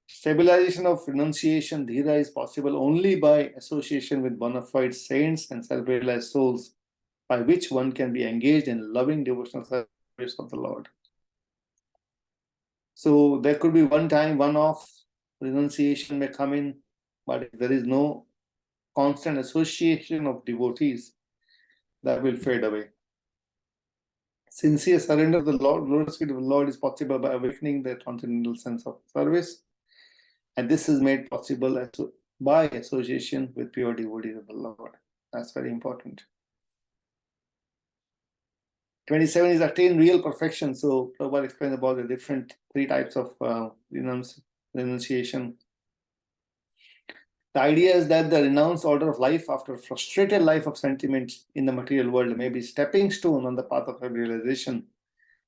Stabilization of renunciation, dhira, is possible only by association with bona fide saints and self-realized souls, by which one can be engaged in loving devotional service of the Lord. So there could be one time, one-off renunciation may come in, but if there is no constant association of devotees, that will fade away. Sincere surrender to the Lord, glorious spirit of the Lord, is possible by awakening the transcendental sense of service, and this is made possible by association with pure devotees of the Lord. That's very important. 27 is attain real perfection. So Prabhupada explained about the different 3 types of renunciation. The idea is that the renounced order of life after a frustrated life of sentiment in the material world may be stepping stone on the path of realization.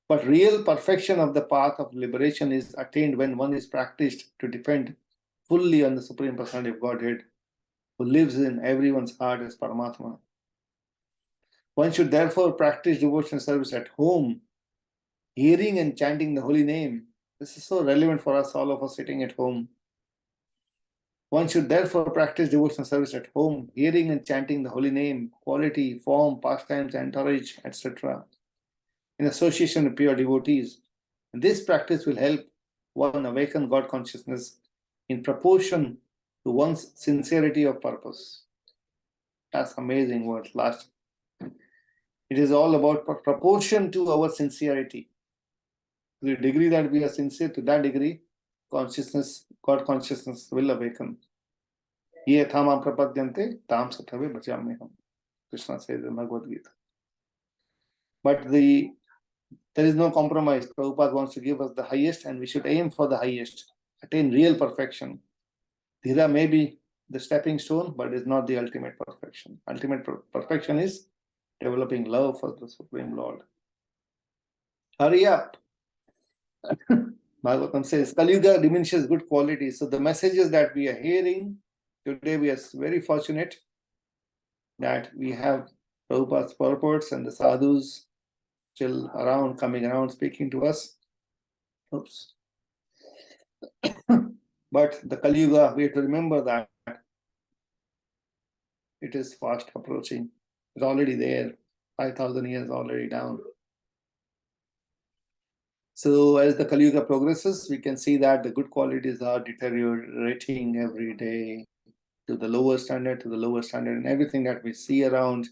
But real perfection of the path of liberation is attained when one is practiced to depend fully on the Supreme Personality of Godhead, who lives in everyone's heart as Paramatma. One should therefore practice devotional service at home, hearing and chanting the holy name. This is so relevant for us, all of us sitting at home. One should therefore practice devotional service at home, hearing and chanting the holy name, quality, form, pastimes, entourage, etc., in association with pure devotees. And this practice will help one awaken God consciousness in proportion to one's sincerity of purpose. That's amazing word. Last. It is all about proportion to our sincerity. To the degree that we are sincere, to that degree, consciousness, God consciousness will awaken. Ye thamam prapadyante tam sathave bhajameham. Krishna says in Bhagavad Gita. But there is no compromise. Prabhupada wants to give us the highest, and we should aim for the highest, attain real perfection. Dhira may be the stepping stone, but is not the ultimate perfection. Ultimate perfection is developing love for the Supreme Lord. Hurry up. Bhagavatam says, Kali Yuga diminishes good qualities. So the messages that we are hearing today, we are very fortunate that we have Prabhupada's purports and the sadhus still around, coming around, speaking to us. Oops. But the Kali Yuga, we have to remember that it is fast approaching. It's already there. 5,000 years already down. So as the Kali Yuga progresses, we can see that the good qualities are deteriorating every day to the lower standard, and everything that we see around,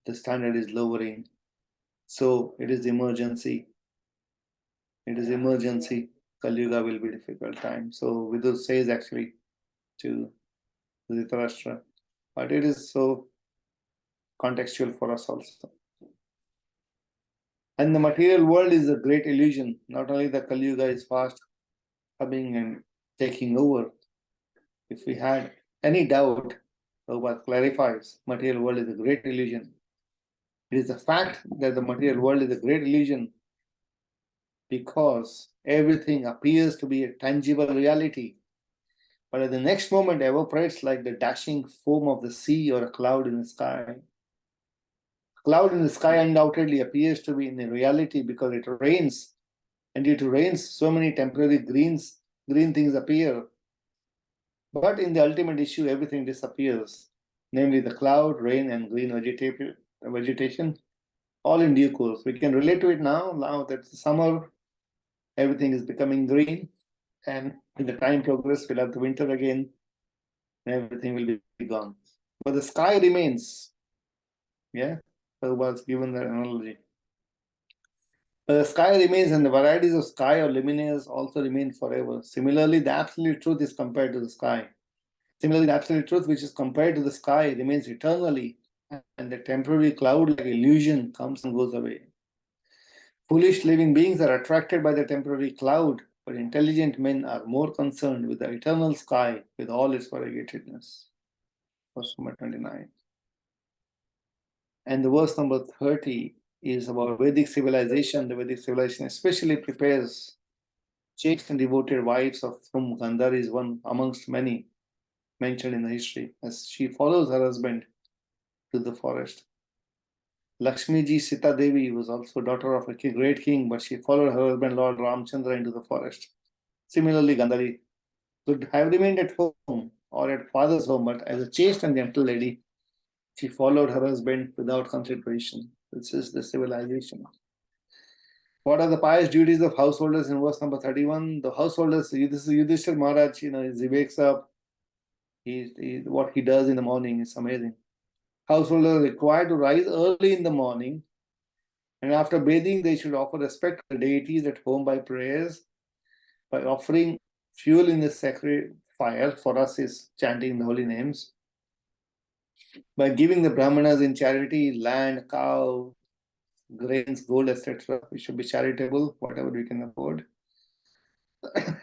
the standard is lowering. So it is emergency. It is emergency. Kali Yuga will be a difficult time. So Vidur says actually to Dhritarashtra, but it is so contextual for us also. And the material world is a great illusion. Not only the Kali Yuga is fast coming and taking over. If we had any doubt, Prabhupada clarifies, material world is a great illusion. It is the fact that the material world is a great illusion because everything appears to be a tangible reality, but at the next moment evaporates like the dashing foam of the sea or a cloud in the sky. A cloud in the sky undoubtedly appears to be in reality because it rains, and due to rains, so many temporary green things appear. But in the ultimate issue, everything disappears, namely the cloud, rain, and green vegetation, all in due course. We can relate to it now that it's summer, everything is becoming green, and in the time progress, we'll have the winter again, and everything will be gone. But the sky remains. Yeah, Prabhupada's given that analogy. The sky remains, and the varieties of sky or luminaires also remain forever. Similarly, the absolute truth is compared to the sky. Similarly, the absolute truth, which is compared to the sky, remains eternally, and the temporary cloud-like illusion comes and goes away. Foolish living beings are attracted by the temporary cloud, but intelligent men are more concerned with the eternal sky with all its variegatedness. Verse number 29. And the verse number 30 is about Vedic civilization. The Vedic civilization especially prepares chaste and devoted wives, of whom Gandhari is one amongst many mentioned in the history, as she follows her husband to the forest. Lakshmi ji Sita Devi was also daughter of a great king, but she followed her husband Lord Ramchandra into the forest. Similarly, Gandhari could have remained at home or at father's home, but as a chaste and gentle lady, she followed her husband without consideration. This is the civilization. What are the pious duties of householders in verse number 31? The householders, this is Yudhishthira Maharaj, he wakes up, what he does in the morning is amazing. Householders are required to rise early in the morning, and after bathing, they should offer respect to the deities at home by prayers, by offering fuel in the sacred fire. For us is chanting the holy names, by giving the brahmanas in charity land, cow, grains, gold, etc. We should be charitable, whatever we can afford.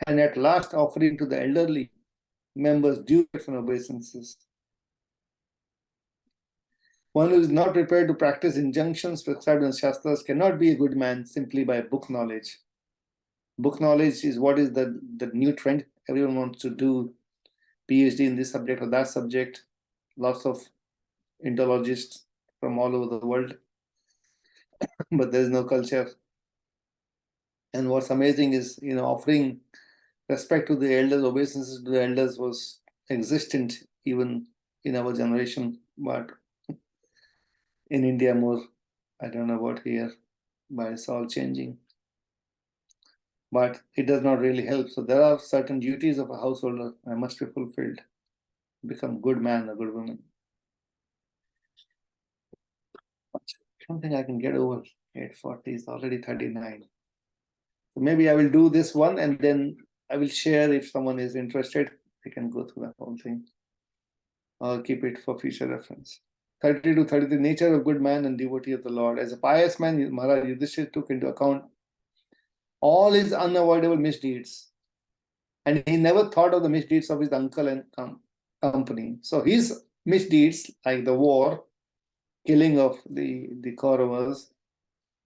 And at last, offering to the elderly members duties and obeisances. One who is not prepared to practice injunctions prescribed in Shastras cannot be a good man simply by book knowledge. Book knowledge is what is the new trend. Everyone wants to do PhD in this subject or that subject. Lots of Indologists from all over the world. But there's no culture. And what's amazing is, offering respect to the elders, obeisances to the elders was existent even in our generation, but in India more. I don't know about here, but it's all changing. But it does not really help. So there are certain duties of a householder that must be fulfilled. Become good man, a good woman. I don't think I can get over 840. It's already 39. So maybe I will do this one and then I will share if someone is interested. They can go through the whole thing. I'll keep it for future reference. 30 to 33, nature of good man and devotee of the Lord. As a pious man, Maharaj Yudhishthira took into account all his unavoidable misdeeds. And he never thought of the misdeeds of his uncle and company. So his misdeeds, like the war, killing of the Kauravas,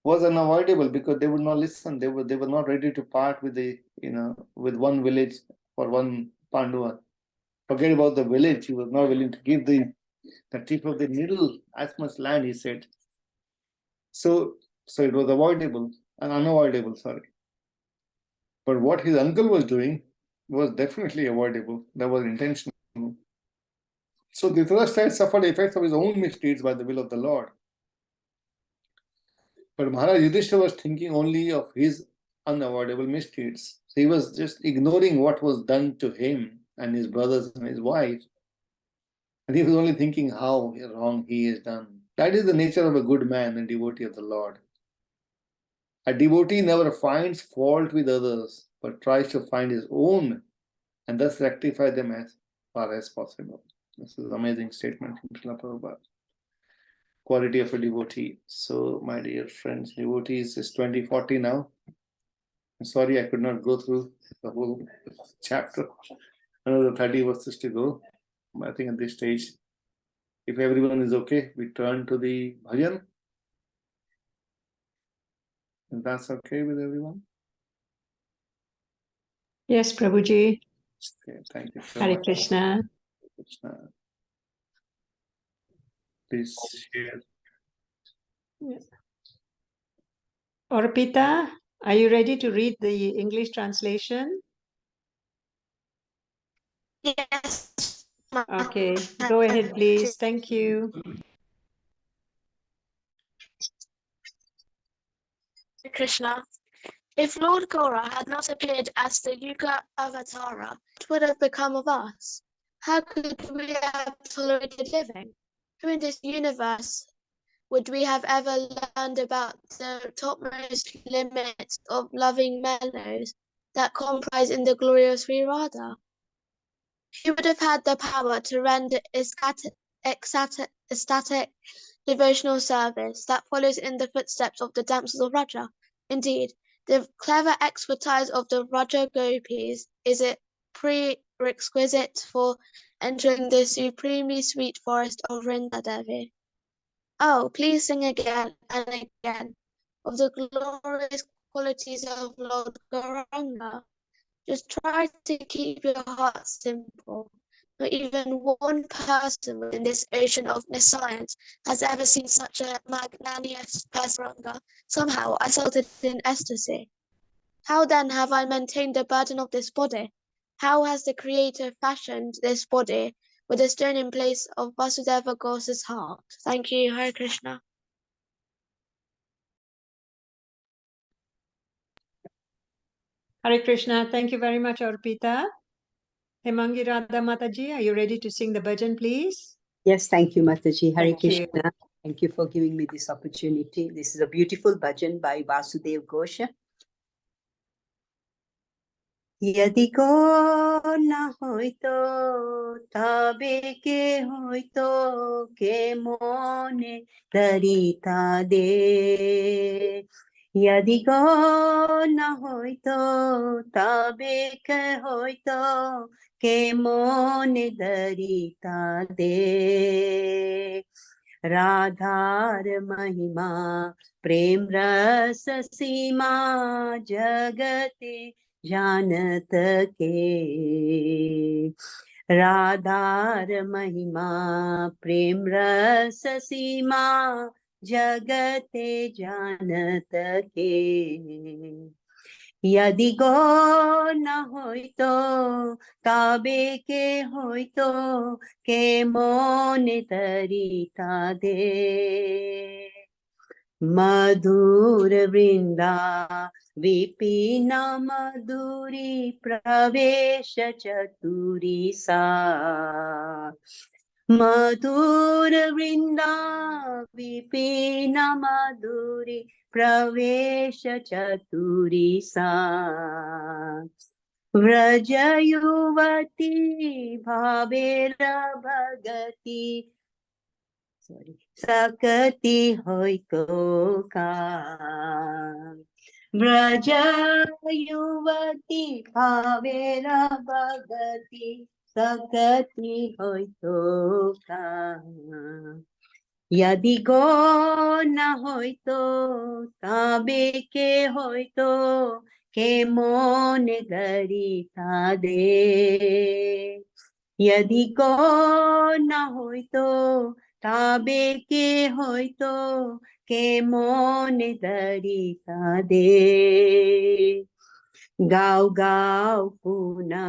was unavoidable because they would not listen. They were not ready to part with with one village for one Pandava. Forget about the village. He was not willing to give the tip of the needle as much land, he said. So it was avoidable and unavoidable, sorry. But what his uncle was doing was definitely avoidable. That was intentional. So Dhritarashtra suffered the effects of his own misdeeds by the will of the Lord. But Maharaj Yudhishthira was thinking only of his unavoidable misdeeds. So he was just ignoring what was done to him and his brothers and his wife. And he was only thinking how wrong he has done. That is the nature of a good man and devotee of the Lord. A devotee never finds fault with others, but tries to find his own and thus rectify them as far as possible. This is an amazing statement from Srila Prabhupada. Quality of a devotee. So, my dear friends, devotees is 2040 now. I'm sorry I could not go through the whole chapter. Another 30 verses to go. I think at this stage, if everyone is okay, we turn to the bhajan. If that's okay with everyone. Yes, Prabhuji. Okay, thank you so Hare much. Krishna. Krishna. Please share. Orpita, are you ready to read the English translation? Yes. Okay, go ahead, please. Thank you. Krishna. If Lord Gora had not appeared as the Yuga Avatara, what would have become of us? How could we have tolerated living? Who in this universe would we have ever learned about the topmost limits of loving mellows that comprise in the glorious Sri Radha? He would have had the power to render ecstatic devotional service that follows in the footsteps of the damsels of Raja. Indeed, the clever expertise of the Raja Gopis is a prerequisite for entering the supremely sweet forest of Vrindadevi. Oh, please sing again and again of the glorious qualities of Lord Gauranga. Just try to keep your heart simple. Not even one person within this ocean of nescience has ever seen such a magnanimous Gauranga. Somehow I felt it in ecstasy. How then have I maintained the burden of this body? How has the Creator fashioned this body with a stone in place of Vasudeva Ghosa's heart? Thank you, Hare Krishna. Hare Krishna. Thank you very much, Arpita. Hemangi Radha Mataji, are you ready to sing the bhajan, please? Yes, thank you, Mataji. Hare Thank you. Krishna. Thank you for giving me this opportunity. This is a beautiful bhajan by Vasudeva Gosha. Yadi ko na hoito tabe ke hoito ke mone darita de. Yadi ko na hoito tabe ke hoito ke mone darita de. राधार महिमा प्रेम रस सीमा जगते जानत के राधार महिमा प्रेम रस सीमा जगते जानत के यदि गो न होइतो तबे के होइतो के मोन तरिता दे मधुर वृंदा विपिन मधुरी प्रवेश चतुरी सा मधुर वृंदा विपिन मधुरी प्रवेश चतुरी सा व्रज युवती भावेर भगति सकति होइतो का व्रज युवती भावेर भगति सकति होइतो का यदि गो न होइतो तबे के होइतो के मोन दरिता दे यदि गो न होइतो तबे के होइतो के मोन दरिता दे गाओ गाओ पुना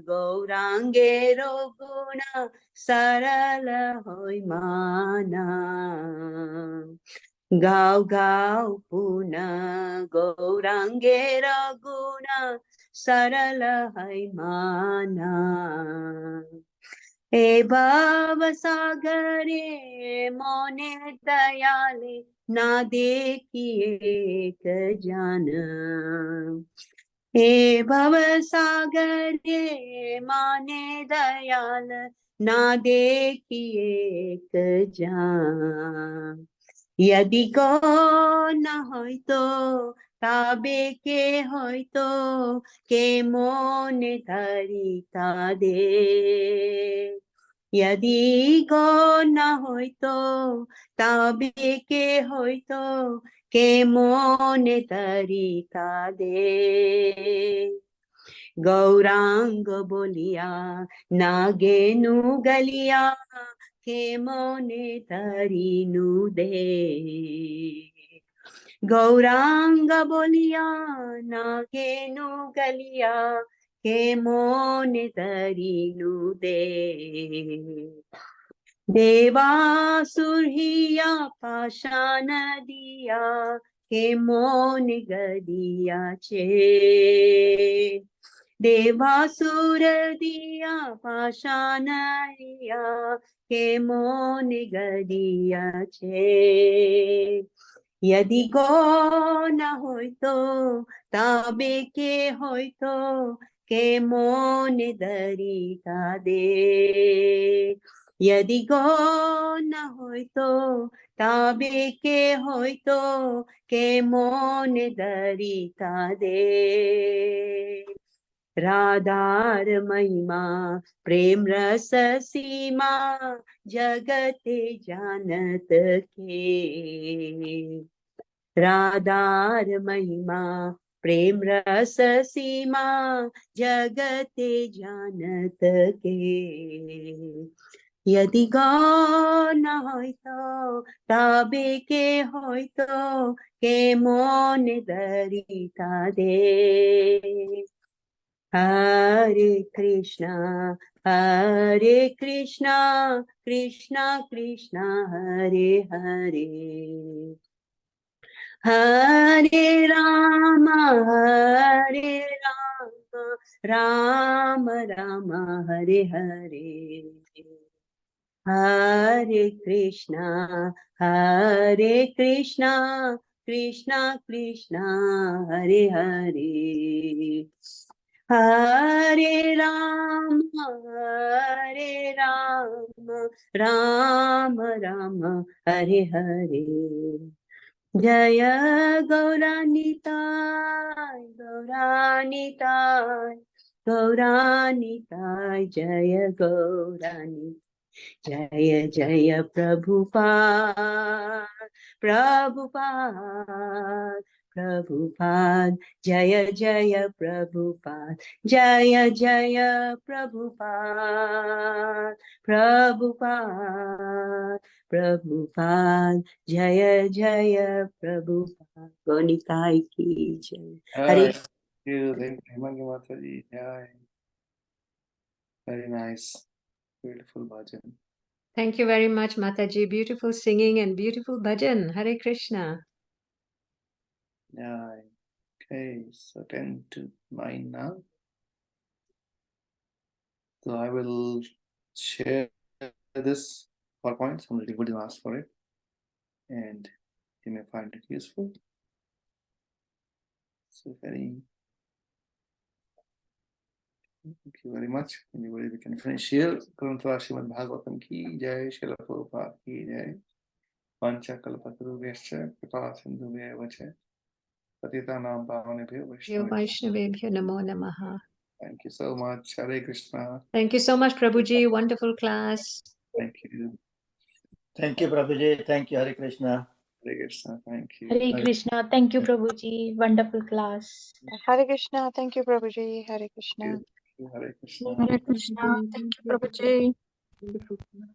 गौरांगेरो गुना सरल होय माना गाओ गाओ पुना गौरांगेरो गुना सरल है माना ए भव सागरे मोने दयाले ना देखिए एक जान हे भव सागरे माने दयाल ना देखिए एक जान यदि गो न होइतो तबे के होइतो के मोन धरिता दे यदि गो न होइतो तबे के होइतो के मोन धरिता दे गौरांग बोलिया नागेनु गलिया के मोने धरिनु दे गौरांग बोलिया नागेनु गलिया के मोने धरिनु दे देवासुरिया पाषाण दिया के मोन गदिया चे देवासुर दिया पाषाण के मोन गरिया छे यदि गो न होय तो ताबे के होय तो के मोन दरिता दे यदि गो न होय तो ताबे के होय तो के मोन दरिता दे राधार महिमा प्रेम रस सीमा जगते जानत के राधार महिमा प्रेम रस सीमा जगते जानत के यदि गान होय तो ताबे के होय तो के मोन दरिता दे हरे कृष्णा कृष्णा कृष्णा हरे हरे हरे राम राम राम हरे हरे हरे कृष्णा कृष्णा कृष्णा हरे हरे हरे राम राम राम हरे हरे जय गौरानिताय गौरानिताय जय गौरानिताय जय जय प्रभुपाद जय जय प्रभुपाद जय जय प्रभुपाद जय जय प्रभुपाद गौनिताई की जय हरे Thank you. Thank you, Himangi Mataji. Yeah, very nice. Beautiful bhajan. Thank you very much, Mataji. Beautiful singing and beautiful bhajan. Hare Krishna. Yeah. Okay, so 10 to 9 now. So I will share this PowerPoint. Somebody would ask for it, and you may find it useful. So thank you very much. Anybody we can finish here. Grantha Srimad Bhagavatam ki jai, Srila Prabhupada ki jai. Pancha kalpatarubhyascha kripa sindhubhyeva cha patitanam pavanebhyo Yo vaishnavebhyo. Vaishnavebhyo Namo Namaha. Thank you so much. Hare Krishna. Thank you so much, Prabhuji. Wonderful class. Thank you. Thank you, Prabhuji. Thank you, Hare Krishna. Hare Krishna. Thank you. Hare Krishna. Thank you, Prabhuji. Wonderful class. Hare Krishna. Thank you, Prabhuji. Hare Krishna. Hare Krishna. Hare Krishna. Thank you, Prabhuji. Wonderful class.